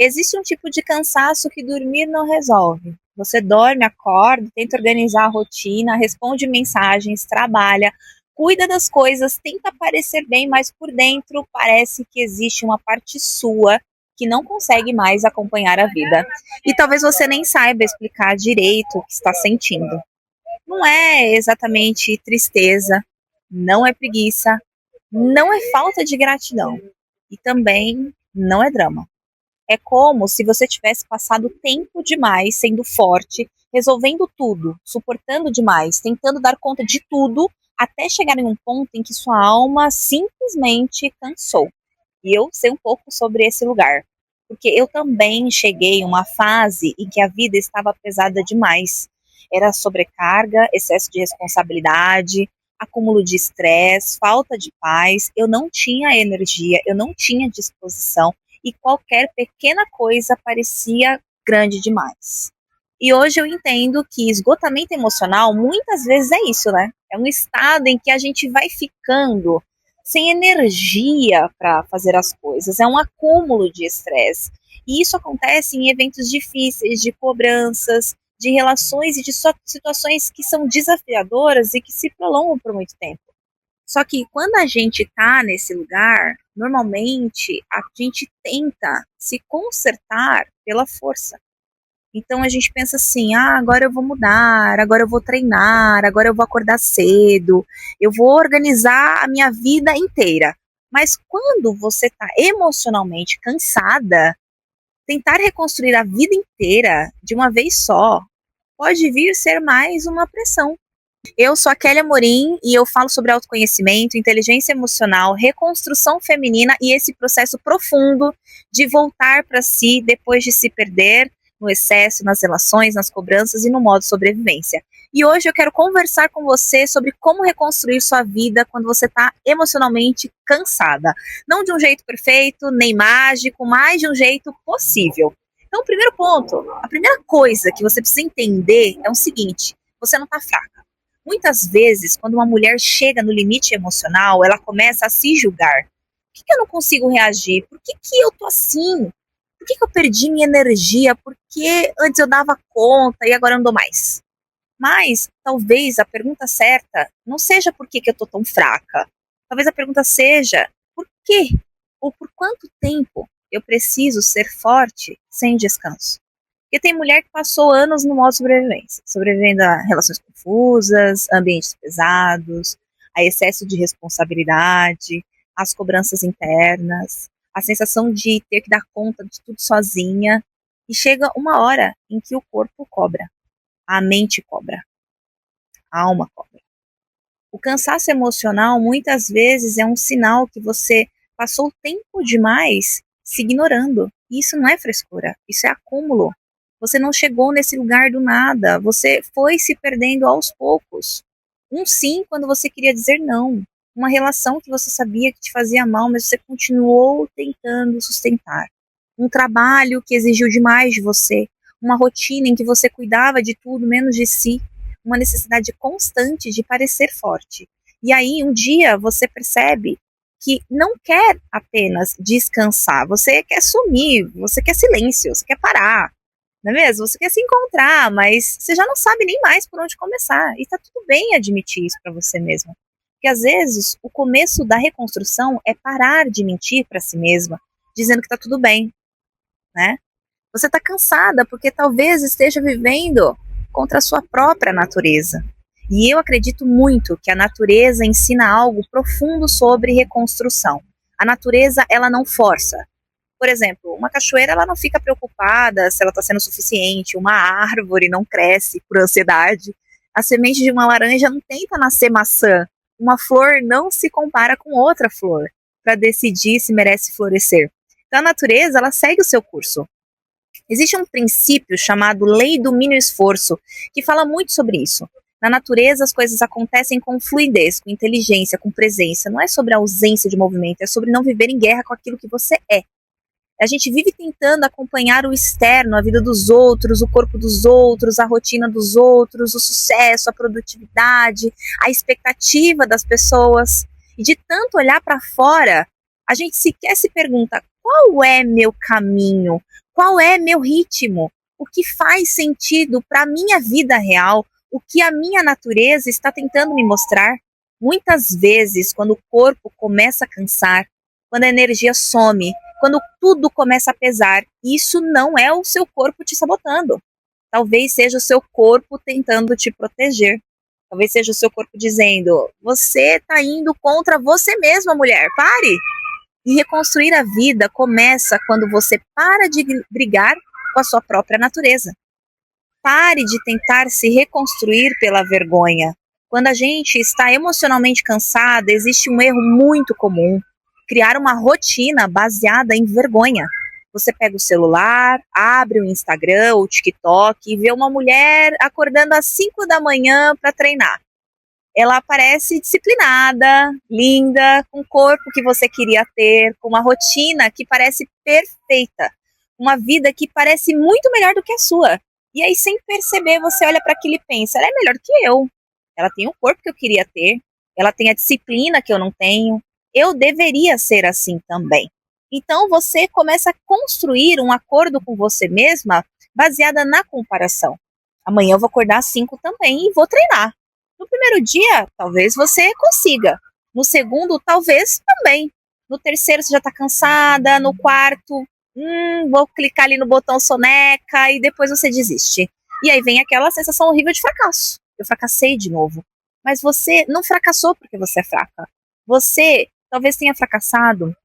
Existe um tipo de cansaço que dormir não resolve. Você dorme, acorda, tenta organizar a rotina, responde mensagens, trabalha, cuida das coisas, tenta parecer bem, mas por dentro parece que existe uma parte sua que não consegue mais acompanhar a vida. E talvez você nem saiba explicar direito o que está sentindo. Não é exatamente tristeza, não é preguiça, não é falta de gratidão e também não é drama. É como se você tivesse passado tempo demais sendo forte, resolvendo tudo, suportando demais, tentando dar conta de tudo, até chegar em um ponto em que sua alma simplesmente cansou. E eu sei um pouco sobre esse lugar, porque eu também cheguei em uma fase em que a vida estava pesada demais. Era sobrecarga, excesso de responsabilidade, acúmulo de estresse, falta de paz. Eu não tinha energia, eu não tinha disposição e qualquer pequena coisa parecia grande demais. E hoje eu entendo que esgotamento emocional muitas vezes é isso, né? É um estado em que a gente vai ficando sem energia para fazer as coisas, é um acúmulo de estresse. E isso acontece em eventos difíceis, de cobranças, de relações e de situações que são desafiadoras e que se prolongam por muito tempo. Só que quando a gente tá nesse lugar, normalmente a gente tenta se consertar pela força. Então a gente pensa assim: ah, agora eu vou mudar, agora eu vou treinar, agora eu vou acordar cedo, eu vou organizar a minha vida inteira. Mas quando você está emocionalmente cansada, tentar reconstruir a vida inteira de uma vez só pode vir ser mais uma pressão. Eu sou a Kelly Amorim e eu falo sobre autoconhecimento, inteligência emocional, reconstrução feminina e esse processo profundo de voltar para si depois de se perder no excesso, nas relações, nas cobranças e no modo sobrevivência. E hoje eu quero conversar com você sobre como reconstruir sua vida quando você está emocionalmente cansada. Não de um jeito perfeito, nem mágico, mas de um jeito possível. Então, o primeiro ponto, a primeira coisa que você precisa entender é o seguinte: você não está fraca. Muitas vezes, quando uma mulher chega no limite emocional, ela começa a se julgar. Por que eu não consigo reagir? Por que eu tô assim? Por que eu perdi minha energia? Porque antes eu dava conta e agora eu não dou mais. Mas talvez a pergunta certa não seja por que eu tô tão fraca. Talvez a pergunta seja por quê? Ou por quanto tempo eu preciso ser forte sem descanso? Porque tem mulher que passou anos no modo sobrevivência, sobrevivendo a relações confusas, ambientes pesados, a excesso de responsabilidade, as cobranças internas, a sensação de ter que dar conta de tudo sozinha. E chega uma hora em que o corpo cobra, a mente cobra, a alma cobra. O cansaço emocional muitas vezes é um sinal que você passou tempo demais se ignorando. E isso não é frescura, isso é acúmulo. Você não chegou nesse lugar do nada, você foi se perdendo aos poucos. Um sim quando você queria dizer não. Uma relação que você sabia que te fazia mal, mas você continuou tentando sustentar. Um trabalho que exigiu demais de você. Uma rotina em que você cuidava de tudo menos de si. Uma necessidade constante de parecer forte. E aí, um dia, você percebe que não quer apenas descansar, você quer sumir, você quer silêncio, você quer parar, não é mesmo? Você quer se encontrar, mas você já não sabe nem mais por onde começar. E tá tudo bem admitir isso para você mesma. Porque às vezes o começo da reconstrução é parar de mentir para si mesma, dizendo que tá tudo bem, né? Você tá cansada porque talvez esteja vivendo contra a sua própria natureza. E eu acredito muito que a natureza ensina algo profundo sobre reconstrução. A natureza, ela não força. Por exemplo, uma cachoeira, ela não fica preocupada se ela está sendo suficiente, uma árvore não cresce por ansiedade, a semente de uma laranja não tenta nascer maçã, uma flor não se compara com outra flor para decidir se merece florescer. Então a natureza, ela segue o seu curso. Existe um princípio chamado lei do mínimo esforço, que fala muito sobre isso. Na natureza, as coisas acontecem com fluidez, com inteligência, com presença. Não é sobre a ausência de movimento, é sobre não viver em guerra com aquilo que você é. A gente vive tentando acompanhar o externo, a vida dos outros, o corpo dos outros, a rotina dos outros, o sucesso, a produtividade, a expectativa das pessoas. E de tanto olhar para fora, a gente sequer se pergunta: qual é meu caminho? qual é meu ritmo, o que faz sentido para a minha vida real, o que a minha natureza está tentando me mostrar. Muitas vezes, quando o corpo começa a cansar, quando a energia some, quando tudo começa a pesar, isso não é o seu corpo te sabotando. Talvez seja o seu corpo tentando te proteger. Talvez seja o seu corpo dizendo: você está indo contra você mesma, mulher, pare! E reconstruir a vida começa quando você para de brigar com a sua própria natureza. Pare de tentar se reconstruir pela vergonha. Quando a gente está emocionalmente cansada, existe um erro muito comum: criar uma rotina baseada em vergonha. Você pega o celular, abre o Instagram ou o TikTok e vê uma mulher acordando às 5 da manhã para treinar. Ela parece disciplinada, linda, com o corpo que você queria ter, com uma rotina que parece perfeita, uma vida que parece muito melhor do que a sua. E aí, sem perceber, você olha para aquilo e pensa: ela é melhor que eu, ela tem o corpo que eu queria ter, ela tem a disciplina que eu não tenho, eu deveria ser assim também. Então, você começa a construir um acordo com você mesma baseada na comparação. Amanhã eu vou acordar às 5 também e vou treinar. No primeiro dia, talvez você consiga. No segundo, talvez também. No terceiro, você já está cansada. No quarto, vou clicar ali no botão soneca e depois você desiste. E aí vem aquela sensação horrível de fracasso. Eu fracassei de novo. Mas você não fracassou porque você é fraca. Você talvez tenha fracassado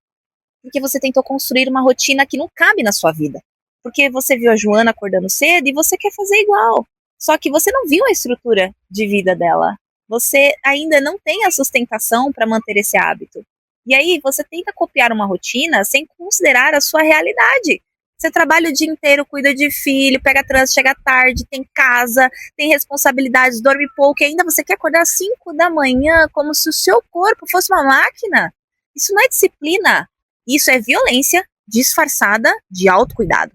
porque você tentou construir uma rotina que não cabe na sua vida. Porque você viu a Joana acordando cedo e você quer fazer igual. Só que você não viu a estrutura de vida dela. Você ainda não tem a sustentação para manter esse hábito. E aí você tenta copiar uma rotina sem considerar a sua realidade. Você trabalha o dia inteiro, cuida de filho, pega trânsito, chega tarde, tem casa, tem responsabilidades, dorme pouco e ainda você quer acordar às 5 da manhã como se o seu corpo fosse uma máquina. Isso não é disciplina. Isso é violência disfarçada de autocuidado.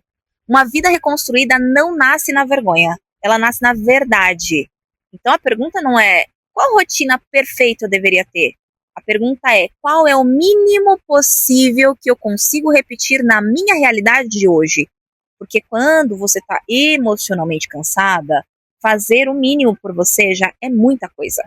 Uma vida reconstruída não nasce na vergonha. Ela nasce na verdade. Então a pergunta não é qual rotina perfeita eu deveria ter. A pergunta é qual é o mínimo possível que eu consigo repetir na minha realidade de hoje. Porque quando você está emocionalmente cansada, fazer o mínimo por você já é muita coisa.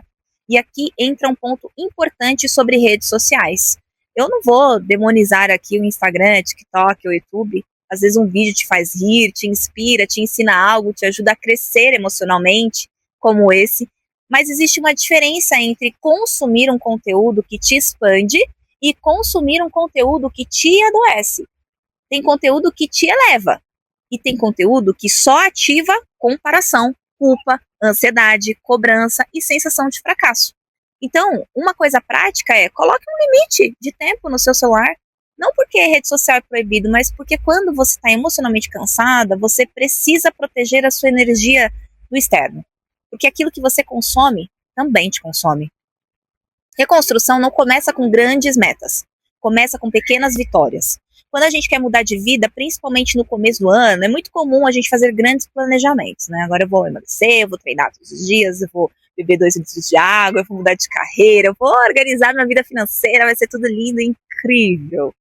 E aqui entra um ponto importante sobre redes sociais. Eu não vou demonizar aqui o Instagram, TikTok ou YouTube. Às vezes um vídeo te faz rir, te inspira, te ensina algo, te ajuda a crescer emocionalmente, como esse. Mas existe uma diferença entre consumir um conteúdo que te expande e consumir um conteúdo que te adoece. Tem conteúdo que te eleva e tem conteúdo que só ativa comparação, culpa, ansiedade, cobrança e sensação de fracasso. Então, uma coisa prática é coloque um limite de tempo no seu celular. Não porque rede social é proibido, mas porque quando você está emocionalmente cansada, você precisa proteger a sua energia do externo. Porque aquilo que você consome também te consome. Reconstrução não começa com grandes metas, começa com pequenas vitórias. Quando a gente quer mudar de vida, principalmente no começo do ano, é muito comum a gente fazer grandes planejamentos, né? Agora eu vou emagrecer, eu vou treinar todos os dias, eu vou beber 2 litros de água, eu vou mudar de carreira, eu vou organizar minha vida financeira, vai ser tudo lindo e incrível.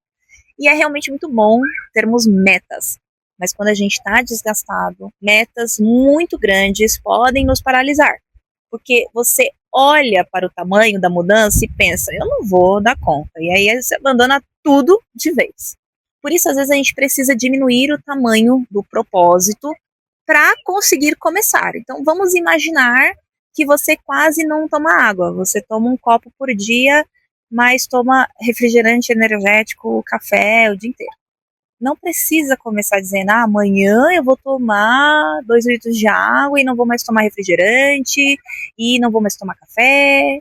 E é realmente muito bom termos metas. Mas quando a gente está desgastado, metas muito grandes podem nos paralisar. Porque você olha para o tamanho da mudança e pensa: eu não vou dar conta. E aí você abandona tudo de vez. Por isso, às vezes, a gente precisa diminuir o tamanho do propósito para conseguir começar. Então, vamos imaginar que você quase não toma água. Você toma um copo por dia, mas toma refrigerante energético, café o dia inteiro. Não precisa começar dizendo: amanhã eu vou tomar 2 litros de água e não vou mais tomar refrigerante e não vou mais tomar café.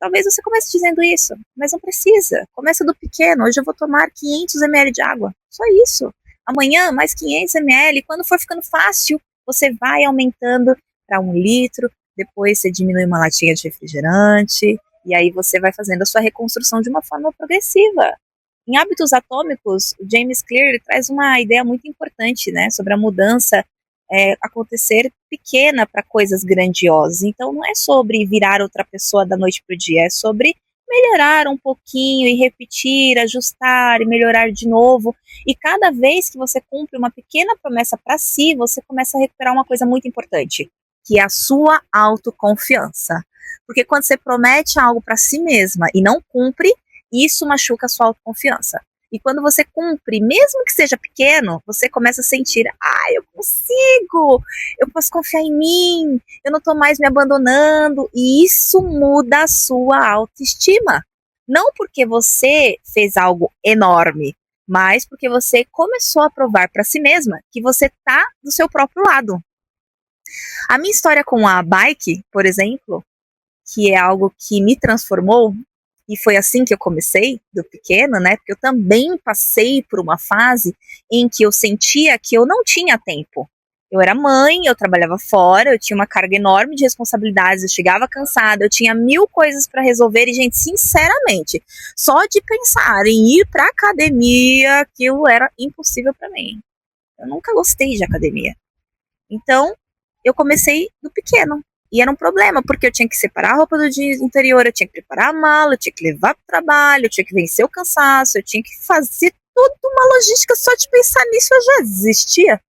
Talvez você comece dizendo isso, mas não precisa. Começa do pequeno. Hoje eu vou tomar 500 ml de água. Só isso. Amanhã, mais 500 ml. Quando for ficando fácil, você vai aumentando para 1 litro. Depois você diminui uma latinha de refrigerante. E aí você vai fazendo a sua reconstrução de uma forma progressiva. Em Hábitos Atômicos, o James Clear traz uma ideia muito importante, né, sobre a mudança acontecer pequena para coisas grandiosas. Então não é sobre virar outra pessoa da noite para o dia, é sobre melhorar um pouquinho e repetir, ajustar e melhorar de novo. E cada vez que você cumpre uma pequena promessa para si, você começa a recuperar uma coisa muito importante, que é a sua autoconfiança. Porque quando você promete algo para si mesma e não cumpre, isso machuca a sua autoconfiança. E quando você cumpre, mesmo que seja pequeno, você começa a sentir, eu consigo, eu posso confiar em mim, eu não estou mais me abandonando. E isso muda a sua autoestima. Não porque você fez algo enorme, mas porque você começou a provar para si mesma que você está do seu próprio lado. A minha história com a bike, por exemplo, que é algo que me transformou, e foi assim que eu comecei, do pequeno, né? Porque eu também passei por uma fase em que eu sentia que eu não tinha tempo. Eu era mãe, eu trabalhava fora, eu tinha uma carga enorme de responsabilidades, eu chegava cansada, eu tinha 1000 coisas para resolver e, gente, sinceramente, só de pensar em ir para academia, aquilo era impossível para mim. Eu nunca gostei de academia. Então, eu comecei do pequeno. E era um problema, porque eu tinha que separar a roupa do dia interior, eu tinha que preparar a mala, eu tinha que levar para o trabalho, eu tinha que vencer o cansaço, eu tinha que fazer tudo uma logística, só de pensar nisso eu já desistia.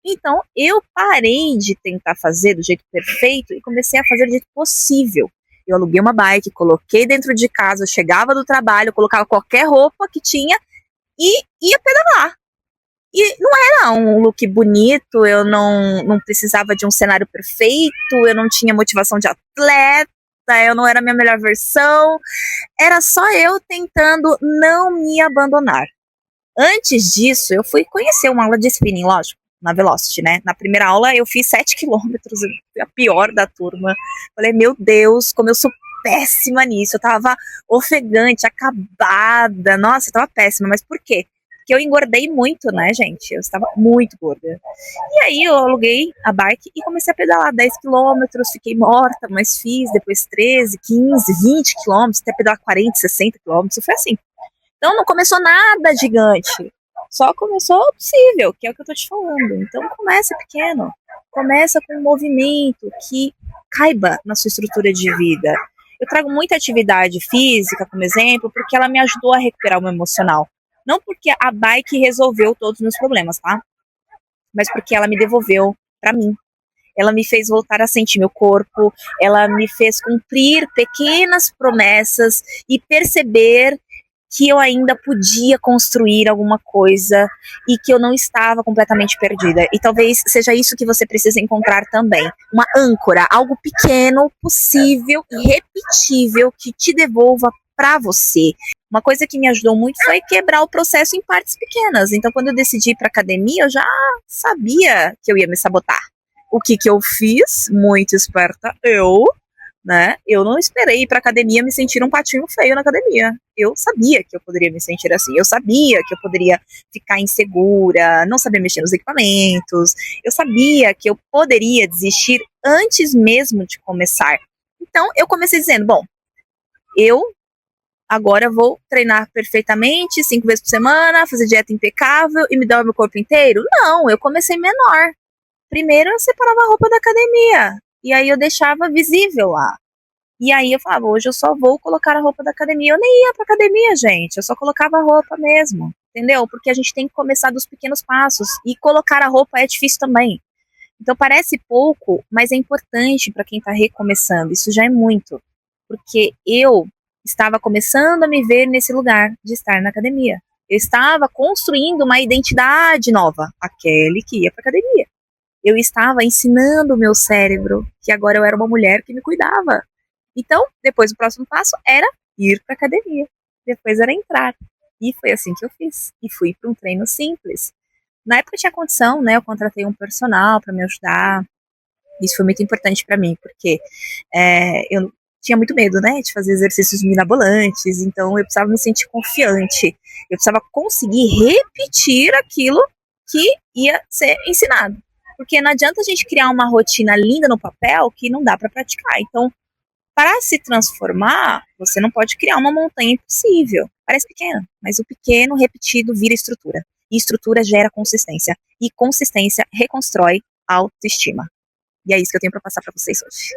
Então, eu parei de tentar fazer do jeito perfeito e comecei a fazer do jeito possível. Eu aluguei uma bike, coloquei dentro de casa, eu chegava do trabalho, colocava qualquer roupa que tinha e ia pedalar. E não era um look bonito, eu não precisava de um cenário perfeito, eu não tinha motivação de atleta, eu não era a minha melhor versão, era só eu tentando não me abandonar. Antes disso, eu fui conhecer uma aula de spinning, lógico, na Velocity, né? Na primeira aula eu fiz 7 quilômetros, a pior da turma. Falei, meu Deus, como eu sou péssima nisso. Eu tava ofegante, acabada. Nossa, eu tava péssima, mas por quê? Porque eu engordei muito, né, gente? Eu estava muito gorda. E aí eu aluguei a bike e comecei a pedalar 10 quilômetros, fiquei morta, mas fiz depois 13, 15, 20 quilômetros, até pedalar 40, 60 quilômetros, foi assim. Então não começou nada gigante, só começou o possível, que é o que eu tô te falando. Então começa pequeno, começa com um movimento que caiba na sua estrutura de vida. Eu trago muita atividade física como exemplo, porque ela me ajudou a recuperar o meu emocional. Não porque a bike resolveu todos os meus problemas, tá? Mas porque ela me devolveu pra mim. Ela me fez voltar a sentir meu corpo, ela me fez cumprir pequenas promessas e perceber que eu ainda podia construir alguma coisa e que eu não estava completamente perdida. E talvez seja isso que você precisa encontrar também. Uma âncora, algo pequeno, possível e repetível que te devolva para você. Uma coisa que me ajudou muito foi quebrar o processo em partes pequenas. Então, quando eu decidi ir para academia, eu já sabia que eu ia me sabotar. O que eu fiz? Muito esperta né? Eu não esperei ir pra academia me sentir um patinho feio na academia. Eu sabia que eu poderia me sentir assim. Eu sabia que eu poderia ficar insegura, não saber mexer nos equipamentos. Eu sabia que eu poderia desistir antes mesmo de começar. Então, eu comecei dizendo, bom, eu agora vou treinar perfeitamente, 5 vezes por semana, fazer dieta impecável e me dar o meu corpo inteiro? Não, eu comecei menor. Primeiro eu separava a roupa da academia. E aí eu deixava visível lá. E aí eu falava, hoje eu só vou colocar a roupa da academia. Eu nem ia pra academia, gente. Eu só colocava a roupa mesmo. Entendeu? Porque a gente tem que começar dos pequenos passos. E colocar a roupa é difícil também. Então parece pouco, mas é importante para quem tá recomeçando. Isso já é muito. Porque eu estava começando a me ver nesse lugar de estar na academia. Eu estava construindo uma identidade nova. Aquele que ia pra academia. Eu estava ensinando o meu cérebro que agora eu era uma mulher que me cuidava. Então, depois o próximo passo era ir para academia. Depois era entrar. E foi assim que eu fiz. E fui para um treino simples. Na época tinha condição, né? Eu contratei um personal para me ajudar. Isso foi muito importante para mim, porque eu tinha muito medo, né? De fazer exercícios mirabolantes. Então, eu precisava me sentir confiante. Eu precisava conseguir repetir aquilo que ia ser ensinado. Porque não adianta a gente criar uma rotina linda no papel que não dá para praticar. Então, para se transformar, você não pode criar uma montanha impossível. Parece pequeno, mas o pequeno repetido vira estrutura. E estrutura gera consistência. E consistência reconstrói autoestima. E é isso que eu tenho para passar para vocês hoje.